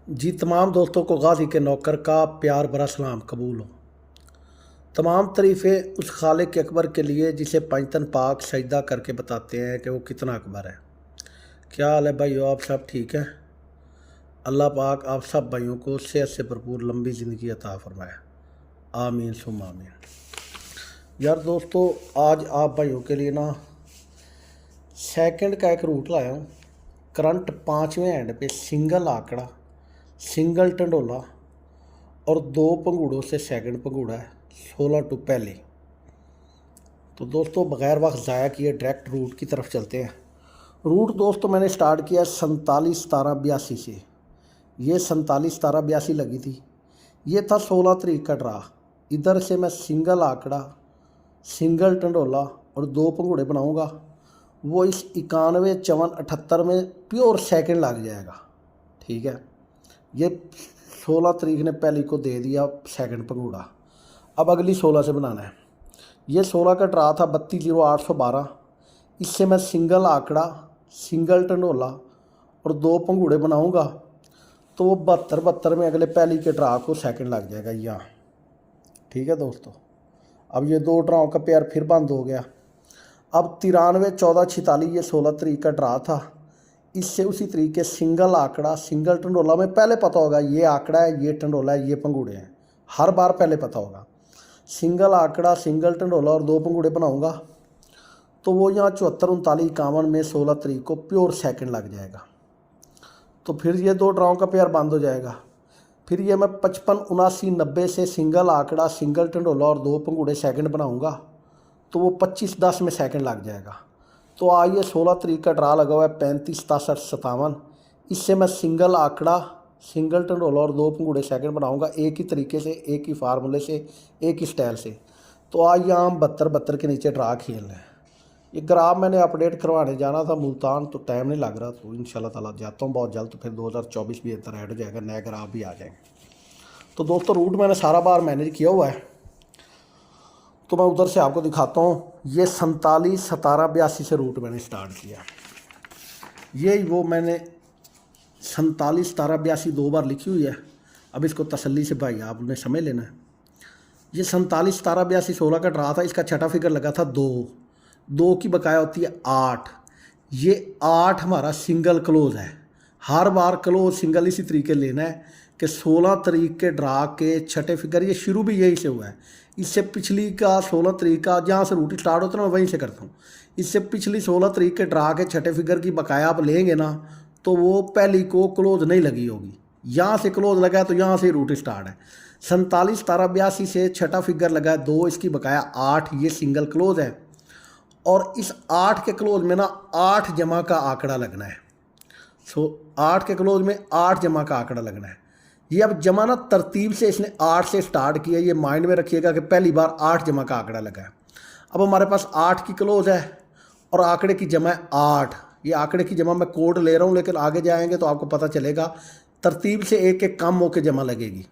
जी तमाम दोस्तों को गाजी के नौकर का प्यार भरा सलाम कबूल हो। तमाम तरीफ़ें उस खालिक अकबर के लिए जिसे पंजतन पाक सजदा करके बताते हैं कि वो कितना अकबर है। क्या हाल है भाइयों, आप सब ठीक हैं? अल्लाह पाक आप सब भाइयों को सेहत से भरपूर लंबी ज़िंदगी अता फरमाए। आमीन सुम आमीन। यार दोस्तों, आज आप भाइयों के लिए ना सेकंड का एक रूट लाया हूँ। करंट 5वें एंड पे सिंगल आंकड़ा, सिंगल टंडोला और 2 पंगूड़ों से सेकंड पंगूड़ा है 16 टू पहले। तो दोस्तों बग़ैर वक्त ज़ाया किए डायरेक्ट रूट की तरफ चलते हैं। रूट दोस्तों मैंने स्टार्ट किया 47-17-82 से। ये 47-17-82 लगी थी। ये था 16 तारीख का ड्रा। इधर से मैं सिंगल आंकड़ा, सिंगल टंडोला और 2 पंगूड़े बनाऊंगा। वो इस 91-54-78 में प्योर सेकंड लग जाएगा। ठीक है, ये 16 तारीख ने पहली को दे दिया सेकंड पंगूड़ा। अब अगली 16 से बनाना है। ये 16 का ड्रा था 320812। इससे मैं सिंगल आंकड़ा, सिंगल टंडोला और 2 पंगूड़े बनाऊंगा तो वो 72-72 में अगले पहली के ड्रा को सेकंड लग जाएगा यहाँ। ठीक है दोस्तों, अब ये 2 ड्राओं का पेयर फिर बंद हो गया। अब 93-14-46 ये 16 तारीख का ड्रा था। इससे उसी तरीके सिंगल आंकड़ा, सिंगल टंडोला में पहले पता होगा ये आंकड़ा है, ये टंडोला है, ये पंगूड़े हैं। हर बार पहले पता होगा। सिंगल आंकड़ा, सिंगल टंडोला और 2 पंगूड़े बनाऊंगा तो वो यहाँ 74-39-51 में 16 तारीख को प्योर सेकंड लग जाएगा। तो फिर ये 2 ड्राओं का पेयर बंद हो जाएगा। फिर ये मैं 55-79-90 से सिंगल आंकड़ा, सिंगल टंडोला और 2 पंगूड़े सेकंड बनाऊंगा तो वो 25-10 में सेकंड लग जाएगा। तो आइए 16 तारीख का ड्रा लगा हुआ है 35-63-57। इससे मैं सिंगल आंकड़ा, सिंगल टंडोला और 2 पंगूड़े सेकंड बनाऊंगा एक ही तरीके से, एक ही फार्मूले से, एक ही स्टाइल से। तो आज यहाँ हम 72-72 के नीचे ड्रा खेल रहे हैं। ये ग्राफ मैंने अपडेट करवाने जाना था मुल्तान, तो टाइम नहीं लग रहा, तो इंशाल्लाह ताला जाता हूँ बहुत जल्द। तो फिर 2024 भी अंदर ऐड हो जाएगा, नए ग्राफ भी आ जाएंगे। तो दोस्तों रूट मैंने सारा बार मैनेज किया हुआ है, तो मैं उधर से आपको दिखाता हूँ। ये 47-17-82 से रूट मैंने स्टार्ट किया। ये वो मैंने 47-17-82 2 बार लिखी हुई है। अब इसको तसल्ली से भाई आपने समझ लेना है। ये 47-17-82 16 का ड्रा था। इसका छठा फिगर लगा था 2 की बकाया होती है 8। ये 8 हमारा सिंगल क्लोज है। हर बार क्लोज सिंगल इसी तरीके लेना है कि 16 तारीख के ड्रा के छठे फिगर, ये शुरू भी यही से हुआ है। इससे पिछली का 16 तारीख का जहाँ से रूट स्टार्ट होता है ना मैं वहीं से करता हूँ। इससे पिछली 16 तारीख के ड्रा के छठे फिगर की बकाया आप लेंगे ना तो वो पहली को क्लोज नहीं लगी होगी। यहाँ से क्लोज लगा है तो यहाँ से रूट स्टार्ट है। 47-17-82 से छठा फिगर लगा है 2, इसकी बकाया 8, ये सिंगल क्लोज है। और इस 8 के क्लोज में ना 8 जमा का आंकड़ा लगना है। 8 के क्लोज में 8 जमा का आंकड़ा लगना है। ये अब जमा ना तरतीब से इसने 8 से स्टार्ट किया। ये माइंड में रखिएगा कि पहली बार 8 जमा का आंकड़ा लगा है। अब हमारे पास 8 की क्लोज है और आंकड़े की जमा है 8। ये आंकड़े की जमा मैं कोड ले रहा हूँ, लेकिन आगे जाएंगे तो आपको पता चलेगा तरतीब से एक एक कम होकर जमा लगेगी।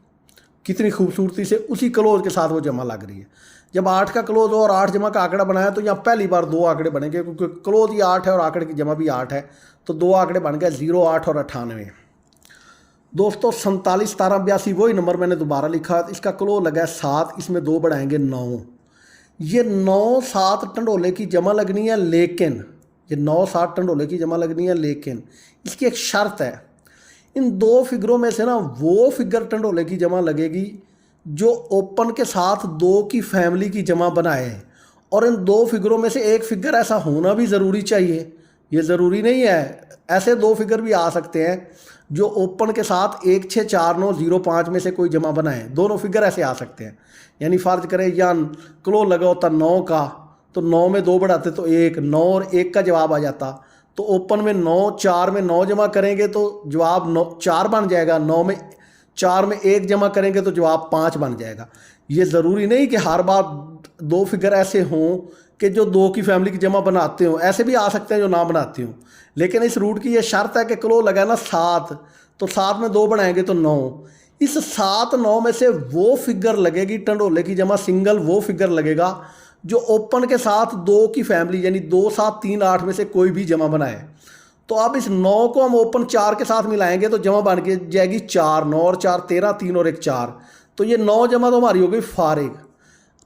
कितनी खूबसूरती से उसी क्लोज के साथ वो जमा लग रही है। जब 8 का क्लोज हो और 8 जमा का आंकड़ा बनाया तो यहाँ पहली बार 2 आंकड़े बनेंगे, क्योंकि क्लोज ही 8 है और आंकड़े की जमा भी 8 है। तो 2 आंकड़े बन गए 0, 8 और 98। दोस्तों 47-17-82 वही नंबर मैंने दोबारा लिखा। इसका क्लोज लगा है 7, इसमें 2 बढ़ाएंगे 9। ये 9-7 टंडोले की जमा लगनी है, लेकिन ये 9-7 टंडोले की जमा लगनी है, लेकिन इसकी एक शर्त है। इन 2 फिगरों में से ना वो फिगर टंडोले की जमा लगेगी जो ओपन के साथ 2 की फैमिली की जमा बनाए। और इन 2 फिगरों में से एक फिगर ऐसा होना भी ज़रूरी चाहिए। ये ज़रूरी नहीं है, ऐसे 2 फिगर भी आ सकते हैं जो ओपन के साथ 164905 में से कोई जमा बनाए। दोनों फिगर ऐसे आ सकते हैं। यानी फ़र्ज करें या क्लोज लगा होता 9 का, तो 9 में 2 बढ़ाते तो 1, 9 और 1 का जवाब आ जाता। तो ओपन में 9, 4 में 9 जमा करेंगे तो जवाब 9 4 बन जाएगा। 9 में 4 में 1 जमा करेंगे तो जवाब 5 बन जाएगा। ये ज़रूरी नहीं कि हर बार 2 फिगर ऐसे हों कि जो 2 की फैमिली की जमा बनाते हो। ऐसे भी आ सकते हैं जो ना बनाते हो। लेकिन इस रूट की ये शर्त है कि क्लोज लगा ना 7, तो 7 में 2 बढ़ाएंगे तो 9। इस 7-9 में से वो फिगर लगेगी टंडोले की जमा सिंगल, वो फिगर लगेगा जो ओपन के साथ 2 की फैमिली यानी 2-7-3-8 में से कोई भी जमा बनाए। तो अब इस 9 को हम ओपन 4 के साथ मिलाएंगे तो जमा बन के जाएगी 4, 9 और 4 13, 3 और 1 4। तो ये 9 जमा तो हमारी हो गई फारिग।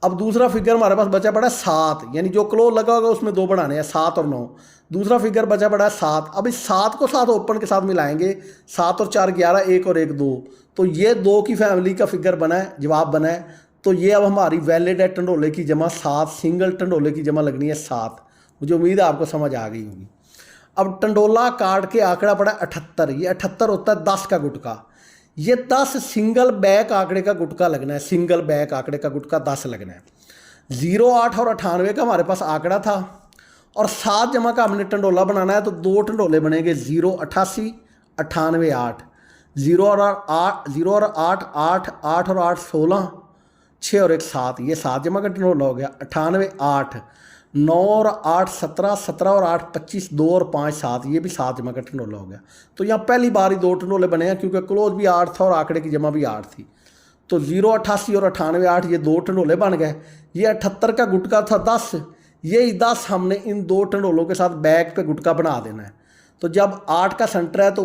अब दूसरा फिगर हमारे पास बचा पड़ा है 7, यानी जो क्लोज लगा होगा उसमें 2 बढ़ाने हैं, 7 और 9। दूसरा फिगर बचा पड़ा है 7। अब इस 7 को 7 ओपन के साथ मिलाएंगे, 7 और 4 11, 1 और 1 2। तो ये 2 की फैमिली का फिगर बना है, जवाब बना है। तो ये अब हमारी वैलिड है टंडोले की जमा 7, सिंगल टंडोले की जमा लगनी है 7। मुझे उम्मीद है आपको समझ आ गई होगी। अब टंडोला काट के आंकड़ा पड़ा है 78। ये 78 होता है 10 का गुटका। ये 10 सिंगल बैक आंकड़े का गुटका लगना है, सिंगल बैक आंकड़े का गुटका 10 लगना है। 0, 8 और 98 का हमारे पास आंकड़ा था और 7 जमा का हमने टंडोला बनाना है, तो 2 टंडोले बनेंगे, 0 88, 98 8। 0 और 8, 0 और 8 8, 8 और 8 16, 6 और 1 7। ये 7 जमा का टंडोला हो गया। 98 8, 9 और 8 17, 17 और 8 25, 2 और 5 7। ये भी 7 जमा का टंडोला हो गया। तो यहाँ पहली बार ही 2 टंडोले बने हैं, क्योंकि क्लोज भी 8 था और आंकड़े की जमा भी 8 थी। तो 0 88 और 98 8 ये 2 टंडोले बन गए। ये 78 का गुटका था 10, यही 10 हमने इन 2 टंडोलों के साथ बैक पे गुटका बना देना है। तो जब 8 का सेंटर है तो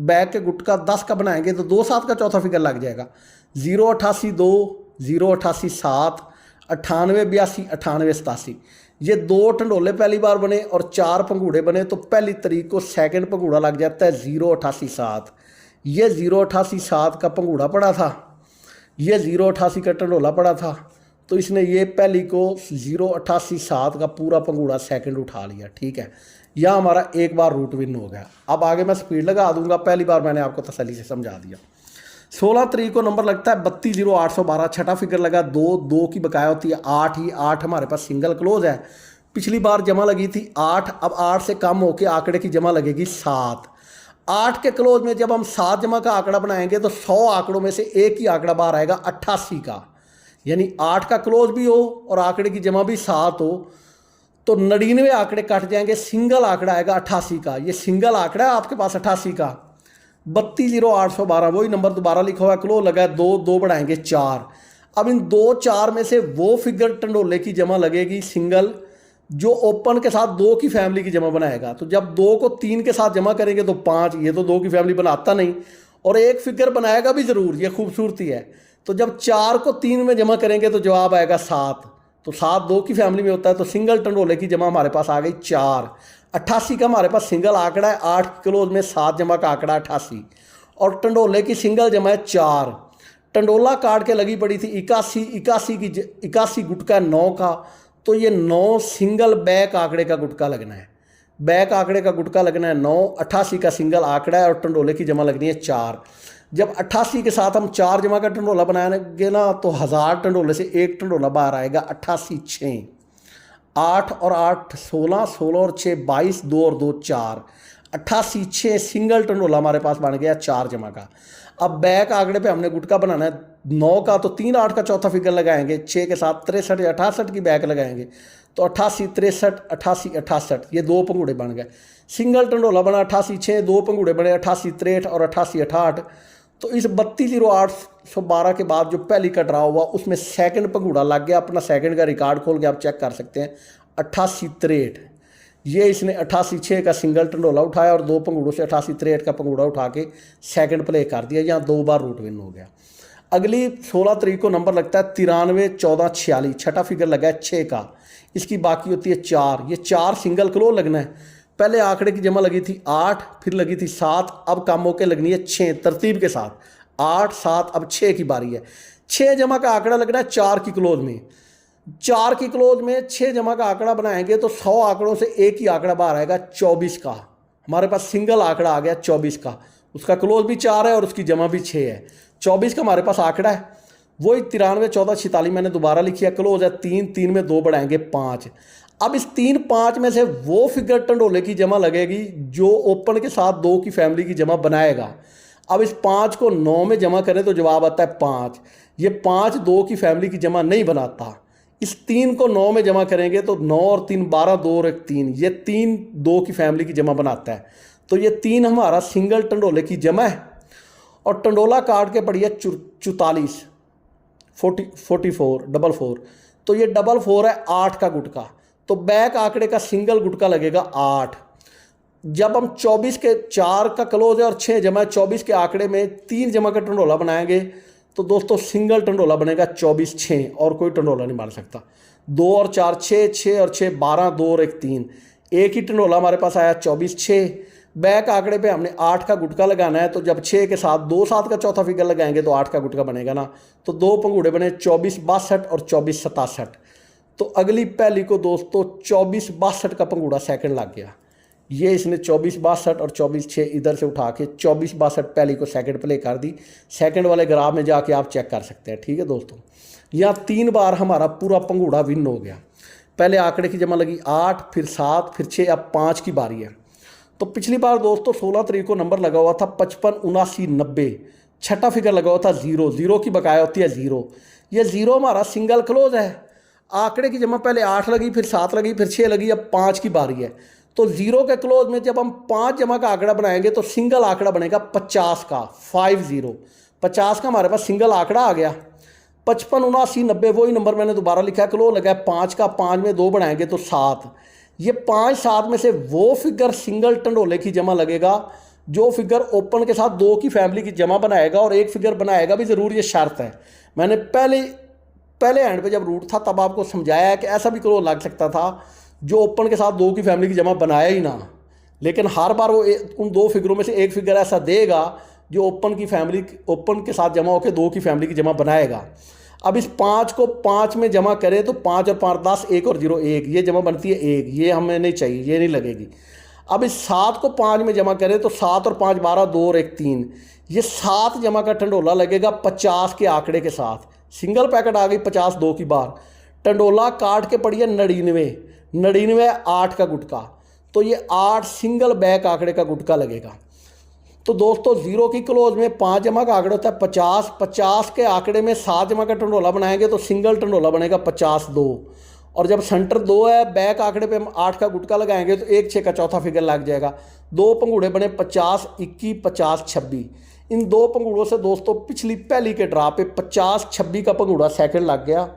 बैक के गुटका 10 का बनाएंगे तो 2 7 का चौथा फिगर लग जाएगा। 0 88 2, 0 88 7, 98 82, 98 87। ये 2 टंडोले पहली बार बने और 4 पंगूड़े बने, तो पहली तारीख को सेकंड पंगूड़ा लग जाता है 0 88 7। ये 0 88 7 का पंगूड़ा पड़ा था, ये 0 88 का टंडोला पड़ा था। तो इसने ये पहली को 0 88 7 का पूरा पंगूड़ा सेकंड उठा लिया। ठीक है, यह हमारा एक बार रूट विन हो गया। अब आगे मैं स्पीड लगा दूंगा, पहली बार मैंने आपको तसल्ली से समझा दिया। 16 तारीख को नंबर लगता है 32 0 812। छठा फिगर लगा 2, 2 की बकाया होती है 8 ही। 8 हमारे पास सिंगल क्लोज है। पिछली बार जमा लगी थी 8, अब 8 से कम होकर आंकड़े की जमा लगेगी 7। 8 के क्लोज में जब हम 7 जमा का आंकड़ा बनाएंगे तो 100 आंकड़ों में से एक ही आंकड़ा बाहर आएगा 88 का, यानी 8 का क्लोज भी हो और आंकड़े की जमा भी 7 हो, तो 99 आंकड़े कट जाएंगे, सिंगल आंकड़ा आएगा 88 का। ये सिंगल आंकड़ा है आपके पास 88 का। 32 0 812 वही नंबर दोबारा लिखा हुआ है, क्लोज लगा है 2, 2 बढ़ाएंगे 4। अब इन 2 4 में से वो फिगर टंडोले की जमा लगेगी सिंगल जो ओपन के साथ 2 की फैमिली की जमा बनाएगा। तो जब 2 को 3 के साथ जमा करेंगे तो 5, ये तो 2 की फैमिली बनाता नहीं और एक फिगर बनाएगा भी ज़रूर, ये खूबसूरती है। तो जब 4 को 3 में जमा करेंगे तो जवाब आएगा 7। तो 7 2 की फैमिली में होता है, तो सिंगल टंडोले की जमा हमारे पास आ गई 4। 88 का हमारे पास सिंगल आंकड़ा है, 8 क्लोज में 7 जमा का आंकड़ा 88 और टंडोले की सिंगल जमा है 4। टंडोला काट के लगी पड़ी थी 81 गुटका 9 का, तो ये 9 सिंगल बैक आंकड़े का गुटका लगना है। बैक आंकड़े का गुटका लगना है 9, 88 का सिंगल आंकड़ा है और टंडोले की जमा लगनी है 4। जब 88 के साथ हम 4 जमा का टंडोला बनाएंगे ना तो 1000 टंडोले से एक टंडोला बाहर आएगा 88 6। 8 और 8 16, 16 और 6 22, 2 और 2 4। 88 6 सिंगल टंडोला हमारे पास बन गया 4 जमा का। अब बैक आंकड़े पे हमने गुटका बनाना है 9 का, तो 3 8 का चौथा फिगर लगाएंगे, 6 के साथ 63 या 68 की बैक लगाएंगे, तो 88 63, 88 68, ये 2 पंगूड़े बन गए। सिंगल टंडोला बना 88 6, 2 पंगूड़े बने 88 63 और 88 68। तो इस 32 0 812 के बाद जो पहली का ड्रा हुआ उसमें सेकंड पंगूड़ा लग गया। अपना सेकंड का रिकॉर्ड खोल के आप चेक कर सकते हैं, 88 63। ये इसने 88 6 का सिंगल टंडोला उठाया और 2 पंगूड़ों से 88 63 का पंगूड़ा उठा के सेकंड प्ले कर दिया। यहाँ 2 बार रूट विन हो गया। अगली 16 तारीख को नंबर लगता है 93 14 46। छठा फिगर लगा है 6 का, इसकी बाकी होती है 4। ये 4 सिंगल क्लोज लगना है। पहले आंकड़े की जमा लगी थी 8, फिर लगी थी 7, अब कम होकर लगनी है 6 तरतीब के साथ। 8 7, अब 6 की बारी है। 6 जमा का आंकड़ा लगना है 4 की क्लोज में। 4 की क्लोज में 6 जमा का आंकड़ा बनाएंगे तो 100 आंकड़ों से एक ही आंकड़ा बाहर आएगा 24 का। हमारे पास सिंगल आंकड़ा आ गया 24 का, उसका क्लोज भी 4 है और उसकी जमा भी 6 है। 24 का हमारे पास आंकड़ा है, वही 93 14 46 मैंने दोबारा लिखी है। क्लोज है 3, 3 में 2 बढ़ाएंगे 5। अब इस 3 5 में से वो फिगर टंडोले की जमा लगेगी जो ओपन के साथ 2 की फैमिली की जमा बनाएगा। अब इस 5 को 9 में जमा करें तो जवाब आता है 5। ये 5 2 की फैमिली की जमा नहीं बनाता। इस 3 को 9 में जमा करेंगे तो 9 और 3 12, 2 और 1 3। ये 3 2 की फैमिली की जमा बनाता है। तो ये 3 हमारा सिंगल टंडोले की जमा है और टंडोला काट के पड़ी है 44 44 44। तो ये 44 है 8 का गुटका। तो बैक आंकड़े का सिंगल गुटका लगेगा 8। जब हम 24 के 4 का क्लोज है और 6 जमा 24 के आंकड़े में 3 जमा का टंडोला बनाएंगे तो दोस्तों सिंगल टंडोला बनेगा 24 6, और कोई टंडोला नहीं बन सकता। 2 और 4 6, 6 और 6 12, 2 और 1 3, एक ही टंडोला हमारे पास आया 24 6। बैक आंकड़े पे हमने 8 का गुटका लगाना है, तो जब 6 के साथ 2 7 का चौथा फिगर लगाएंगे तो 8 का गुटका बनेगा ना, तो 2 पंगूड़े बने 24 62 और 24 67। तो अगली पहली को दोस्तों 24 62 का पंगूड़ा सेकंड लग गया। ये इसने 24 62 और 24 6 इधर से उठा के 24 62 पहली को सेकंड प्ले कर दी। सेकंड वाले ग्राफ में जाके आप चेक कर सकते हैं, ठीक है दोस्तों। यहाँ 3 बार हमारा पूरा पंगूड़ा विन हो गया। पहले आंकड़े की जमा लगी 8, फिर 7, फिर 6, अब 5 की बारी है। तो पिछली बार दोस्तों 16 तारीख को नंबर लगा हुआ था 55 79 90, छठा फिगर लगा हुआ था 0, 0 की बकाया होती है 0। ये 0 हमारा सिंगल क्लोज है। आंकड़े की जमा पहले 8 लगी, फिर 7 लगी, फिर 6 लगी, अब 5 की बारी है। तो 0 के क्लोज में जब हम 5 जमा का आंकड़ा बनाएंगे तो सिंगल आंकड़ा बनेगा 50 का, 50, 50 का हमारे पास सिंगल आंकड़ा आ गया। 55 79 90 वही नंबर मैंने दोबारा लिखा है, क्लोज लगा है 5 का, 5 में 2 बनाएंगे तो 7। ये 5 7 में से वो फिगर सिंगल टंडोले की जमा लगेगा जो फिगर ओपन के साथ 2 की फैमिली की जमा बनाएगा, और एक फिगर बनाएगा भी ज़रूर, ये शर्त है। मैंने पहले एंड पे जब रूट था तब आपको समझाया है कि ऐसा भी क्लोज लग सकता था जो ओपन के साथ 2 की फैमिली की जमा बनाया ही ना, लेकिन हर बार वो उन 2 फिगरों में से एक फिगर ऐसा देगा जो ओपन के साथ जमा होकर 2 की फैमिली की जमा बनाएगा। अब इस 5 को 5 में जमा करें तो 5 और 5 10, 1 और 0 1, ये जमा बनती है 1, ये हमें नहीं चाहिए, ये नहीं लगेगी। अब इस 7 को 5 में जमा करें तो 7 और 5 12, 2 और 1 3, ये 7 जमा का टंडोला लगेगा 50 के आंकड़े के साथ। सिंगल पैकेट आ गई 50 2 की बार, टंडोला काट के पड़ी है 99, 99 8 का गुटका, तो ये 8 सिंगल बैक आंकड़े का गुटका लगेगा। तो दोस्तों 0 की क्लोज में 5 जमा का आंकड़ा होता है 50, 50 के आंकड़े में 7 जमा का टंडोला बनाएंगे तो सिंगल टंडोला बनेगा 50 2, और जब सेंटर 2 है बैक आंकड़े पे हम 8 का गुटका लगाएंगे तो 1 6 का चौथा फिगर लग जाएगा। 2 पंगूड़े बने 50 21 50 26। इन 2 पंगूड़ों से दोस्तों पिछली पहली के ड्रा पे 50 26 का पंगूड़ा सेकंड लग गया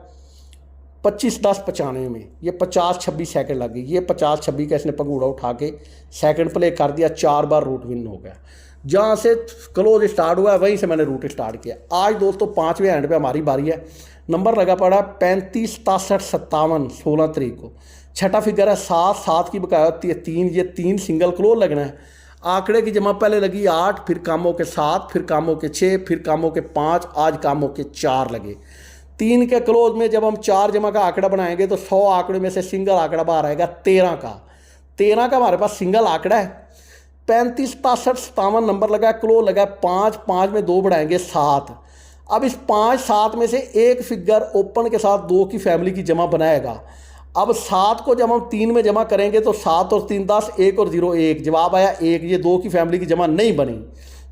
25 10 95 में, ये 50 26 सेकंड लग गई। ये 50 26 का इसने पंगूड़ा उठा के सेकंड प्ले कर दिया, 4 बार रूट विन हो गया। जहाँ से क्लोज स्टार्ट हुआ है वहीं से मैंने रूट स्टार्ट किया। आज दोस्तों 5वें एंड पे हमारी बारी है। नंबर लगा पड़ा 35 63 57 16 तारीख को। छठा फिगर है 7, 7 की बकाया होती है 3, ये 3 सिंगल क्लोज लगना है। आंकड़े की जमा पहले लगी 8, फिर कामों के 7, फिर कामों के 6, फिर कामों के 5, आज कामों के 4 लगे। 3 के क्लोज में जब हम 4 जमा का आंकड़ा बनाएंगे तो 100 आंकड़े में से सिंगल आंकड़ा बाहर आएगा 13 का। 13 का हमारे पास सिंगल आंकड़ा है। 35 63 57 नंबर लगा है, क्लोज लगा है 5, 5 में 2 बढ़ाएंगे 7। अब इस 5 7 में से एक फिगर ओपन के साथ 2 की फैमिली की जमा बनाएगा। अब 7 को जब हम 3 में जमा करेंगे तो 7 और 3 10, 1 और 0 1, जवाब आया 1। ये 2 की फैमिली की जमा नहीं बनी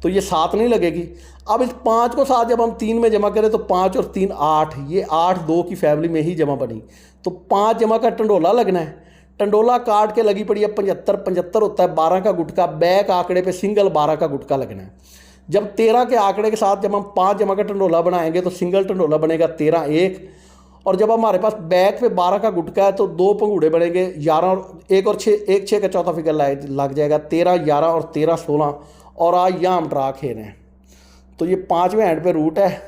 तो ये 7 नहीं लगेगी। अब इस 5 को 7 जब हम 3 में जमा करें तो 5 और 3 8, ये 8 2 की फैमिली में ही जमा बनी, तो 5 जमा का टंडोला लगना है। टंडोला काट के लगी पड़ी है 75, 75 होता है 12 का गुटका, बैक आंकड़े पे सिंगल 12 का गुटका लगना है। जब 13 के आंकड़े के साथ जब हम 5 जमा का टंडोला बनाएंगे तो सिंगल टंडोला बनेगा 13 1, और जब हमारे पास बैक पे 12 का गुटका है तो 2 पंगूड़े बनेंगे 11 और 1 और 6, 1 6 का चौथा फिगर लग जाएगा 13 11 और 13 16, और आज यहाँ हम ड्रा खेल रहे हैं। तो ये 5वें हैंड पे रूट है।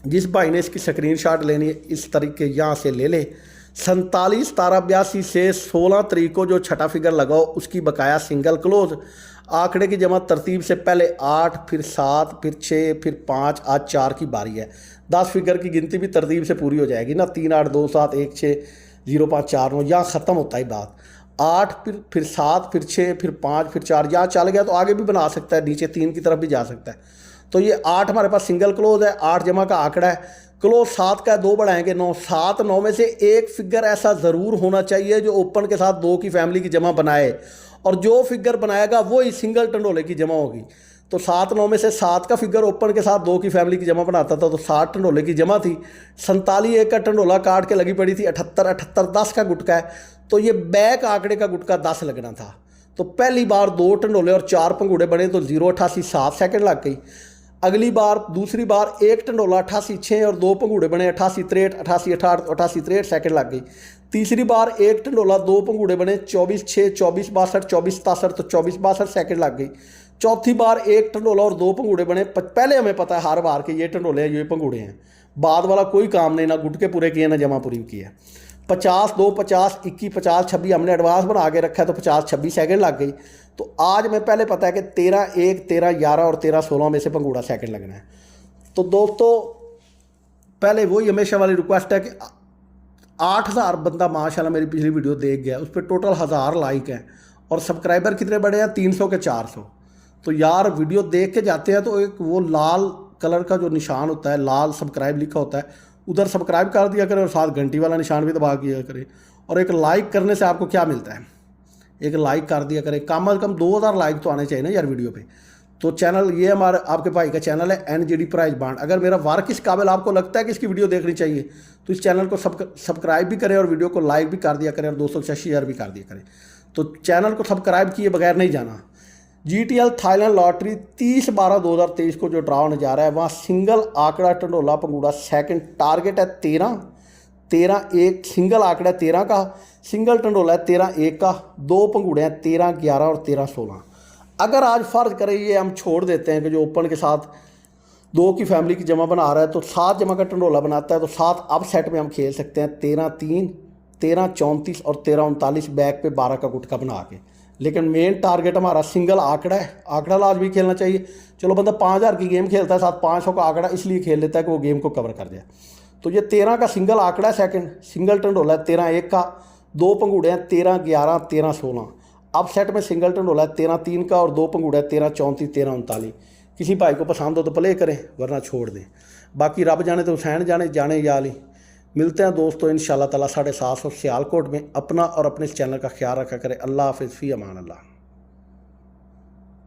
जिस भाई ने इसकी स्क्रीनशॉट लेनी है इस तरीके यहाँ से ले ले। 47 17 82 से 16 तारीख को जो छठा फिगर लगाओ उसकी बकाया सिंगल क्लोज। आंकड़े की जमा तरतीब से पहले 8, फिर 7, फिर 6, फिर 5, आज 4 की बारी है। 10 फिगर की गिनती भी तरतीब से पूरी हो जाएगी ना, 3 8 2 7 1 6 0 5 4 9, यहाँ ख़त्म होता है बात। 8 फिर 7, फिर 6, फिर 5, फिर 4, यहाँ चल गया तो आगे भी बना सकता है, नीचे 3 की तरफ भी जा सकता है। तो ये 8 हमारे पास सिंगल क्लोज है, 8 जमा का आंकड़ा है, क्लोज 7 का है, 2 बढ़ाएंगे 9, 7 9 में से एक फिगर ऐसा ज़रूर होना चाहिए जो ओपन के साथ 2 की फैमिली की जमा बनाए, और जो फिगर बनाएगा वही सिंगल टंडोले की जमा होगी। तो 7 9 में से 7 का फिगर ओपन के साथ 2 की फैमिली की जमा बनाता था तो 7 टंडोले की जमा थी। 47 1 का टंडोला काट के लगी पड़ी थी 78 78 10 का गुटका है, तो ये बैक आंकड़े का गुटका 10 लगना था। तो पहली बार 2 टंडोले और 4 पंगूड़े बने तो 0 88 7 सेकंड लग गई। अगली बार दूसरी बार एक टंडोला 88 और 2 पंगूड़े बने 88 63 88 68 88 63 सेकंड लग गई। तीसरी बार एक टंडोला 2 पंगूड़े बने 24 6 24 62 24 67 तो 24 62 सेकंड लग गई। चौथी बार एक टंडोला और 2 पंगूड़े बने। पहले हमें पता है हर बार के ये टंडोले हैं ये पंगूड़े हैं, बाद वाला कोई काम नहीं, ना गुटके पूरे किए ना जमा पूरी की है। 50 2 50 21 50 26 हमने एडवांस बना के रखा है तो 50 26 सेकंड लग गई। तो आज मैं पहले पता है कि 13 1 13 11 और 13 16 में से पंगूड़ा सेकंड लगना है। तो दोस्तों पहले वही हमेशा वाली रिक्वेस्ट है कि 8000 बंदा माशाल्लाह मेरी पिछली वीडियो देख गया, उस पर टोटल 1000 लाइक हैं और सब्सक्राइबर कितने बड़े हैं 300 के 400। तो यार वीडियो देख के जाते हैं तो एक वो लाल कलर का जो निशान होता है, लाल सब्सक्राइब लिखा होता है, उधर सब्सक्राइब कर दिया करें और साथ घंटी वाला निशान भी दबा दिया करें। और एक लाइक करने से आपको क्या मिलता है, एक लाइक कर दिया करें, कम से कम 2000 लाइक तो आने चाहिए ना यार वीडियो पे। तो चैनल ये हमारे आपके भाई का चैनल है NJD प्राइज बांड। अगर मेरा वर्क इस काबिल आपको लगता है कि इसकी वीडियो देखनी चाहिए तो इस चैनल को सब्सक्राइब भी करें और वीडियो को लाइक भी कर दिया करें और दोस्तों के साथ शेयर भी कर दिया करें। तो चैनल को सब्सक्राइब किए बगैर नहीं जाना। GTL थाईलैंड लॉटरी 30/12/2023 को जो ड्रा होने जा रहा है वहाँ सिंगल आंकड़ा टंडोला पंगूड़ा सेकंड, टारगेट है 13 13 1 सिंगल आंकड़ा 13 का, सिंगल टंडोला है 13 1 का, 2 पंगूड़े हैं 13 11 और 13 16। अगर आज फ़र्ज करें ये हम छोड़ देते हैं कि जो ओपन के साथ 2 की फैमिली की जमा बना रहा है तो 7 जमा का टंडोला बनाता है तो 7 अब सेट में हम खेल सकते हैं 13 3 13 34 और 13 39 बैक पे 12 का गुटका बना के। लेकिन मेन टारगेट हमारा सिंगल आंकड़ा है, आंकड़ा लाजमी खेलना चाहिए। चलो बंदा 5000 की गेम खेलता है, साथ 500 का आंकड़ा इसलिए खेल लेता है कि वो गेम को कवर कर जाए। तो ये 13 का सिंगल आंकड़ा है सेकंड, सिंगल टंडोला है 13 1 का, 2 पंगूड़े हैं 13 11 13 16। अब सेट में सिंगल टंडोला है 13 3 का और 2 पंगूड़े हैं 13 34 13 39। किसी भाई को पसंद हो तो प्ले करें वरना छोड़ दें। बाकी रब जाने तो हुसैन जाने, जाने या अली। मिलते हैं दोस्तों इंशाल्लाह ताला 7:30 सियालकोट में। अपना और अपने इस चैनल का ख्याल रखा करें। अल्लाह हाफिज़, फ़ी अमान अल्लाह।